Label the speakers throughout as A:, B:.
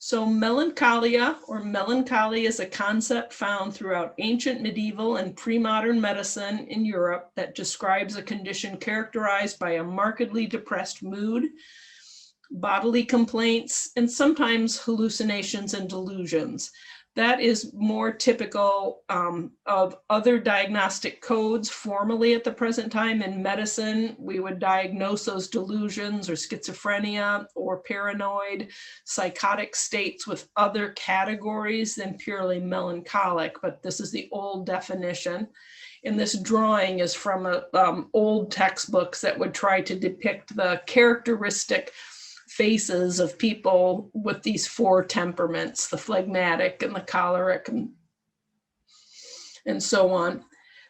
A: So melancholia or melancholy is a concept found throughout ancient, medieval, and pre-modern medicine in Europe that describes a condition characterized by a markedly depressed mood, bodily complaints, and sometimes hallucinations and delusions. That is more typical of other diagnostic codes. Formally at the present time in medicine, we would diagnose those delusions or schizophrenia or paranoid, psychotic states with other categories than purely melancholic, but this is the old definition. And this drawing is from old textbooks that would try to depict the characteristic faces of people with these four temperaments, the phlegmatic and the choleric and so on.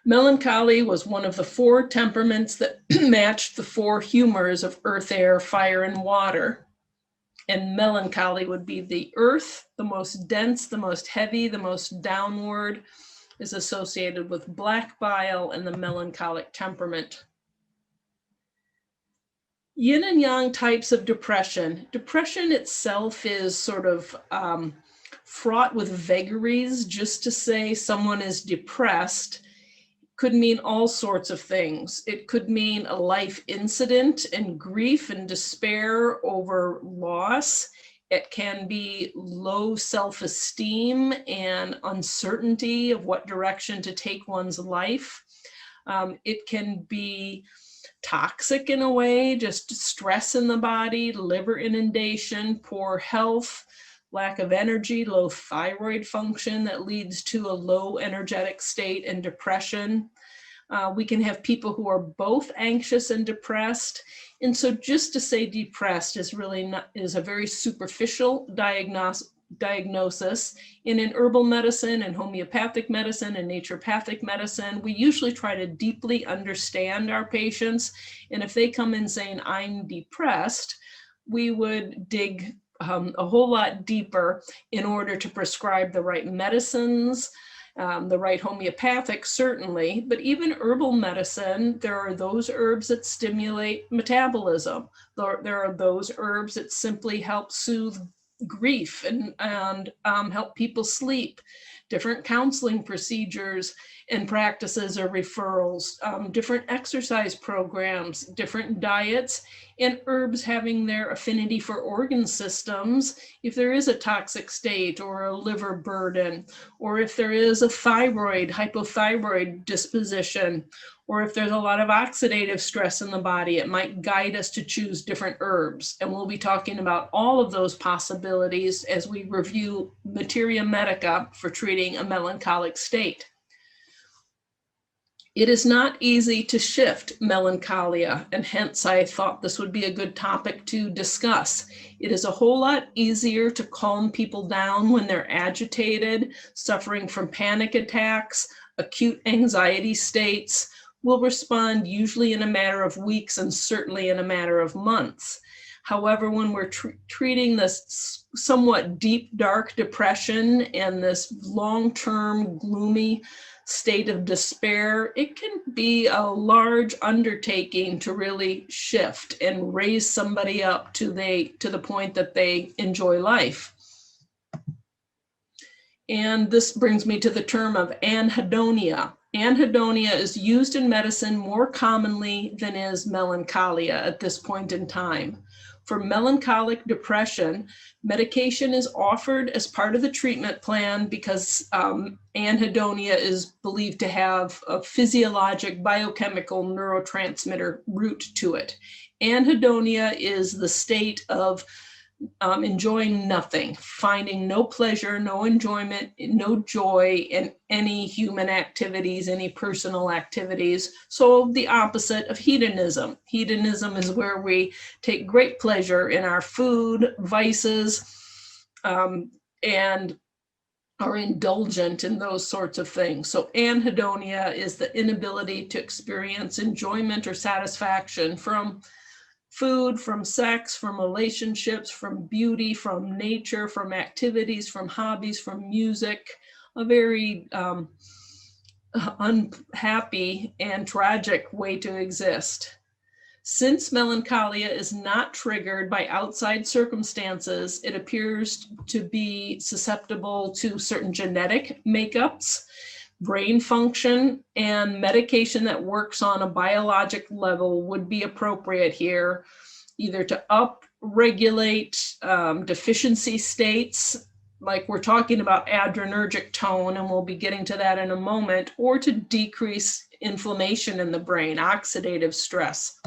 A: Melancholy was one of the four temperaments that matched the four humors of earth, air, fire, and water. And melancholy would be the earth, the most dense, the most heavy, the most downward, is associated with black bile and the melancholic temperament. Yin and yang types of depression. Depression itself is sort of fraught with vagaries. Just to say someone is depressed could mean all sorts of things. It could mean a life incident and grief and despair over loss. It can be low self-esteem and uncertainty of what direction to take one's life. It can be toxic in a way, just stress in the body, liver inundation, poor health, lack of energy, low thyroid function that leads to a low energetic state and depression. We can have people who are both anxious and depressed. And so just to say depressed is a very superficial diagnosis. And in herbal medicine and homeopathic medicine and naturopathic medicine, we usually try to deeply understand our patients. And if they come in saying, I'm depressed, we would dig a whole lot deeper in order to prescribe the right medicines, the right homeopathic, certainly, but even herbal medicine, there are those herbs that stimulate metabolism. There are those herbs that simply help soothe grief and help people sleep. Different counseling procedures and practices or referrals, different exercise programs, different diets, and herbs having their affinity for organ systems. If there is a toxic state or a liver burden, or if there is a hypothyroid disposition, or if there's a lot of oxidative stress in the body, it might guide us to choose different herbs. And we'll be talking about all of those possibilities as we review materia medica for treating a melancholic state. It is not easy to shift melancholia, and hence I thought this would be a good topic to discuss. It is a whole lot easier to calm people down when they're agitated, suffering from panic attacks, acute anxiety states. Will respond usually in a matter of weeks and certainly in a matter of months. However, when we're treating this somewhat deep, dark depression and this long-term gloomy state of despair, it can be a large undertaking to really shift and raise somebody up to the point that they enjoy life. And this brings me to the term of anhedonia. Anhedonia is used in medicine more commonly than is melancholia at this point in time. For melancholic depression, medication is offered as part of the treatment plan because anhedonia is believed to have a physiologic biochemical neurotransmitter root to it. Anhedonia is the state of enjoying nothing, finding no pleasure, no enjoyment, no joy in any human activities, any personal activities. So the opposite of hedonism. Hedonism is where we take great pleasure in our food, vices, and are indulgent in those sorts of things. So anhedonia is the inability to experience enjoyment or satisfaction from food, from sex, from relationships, from beauty, from nature, from activities, from hobbies, from music, a very unhappy and tragic way to exist. Since melancholia is not triggered by outside circumstances, it appears to be susceptible to certain genetic makeups, brain function, and medication that works on a biologic level would be appropriate here, either to up-regulate deficiency states, like we're talking about adrenergic tone, and we'll be getting to that in a moment, or to decrease inflammation in the brain, oxidative stress.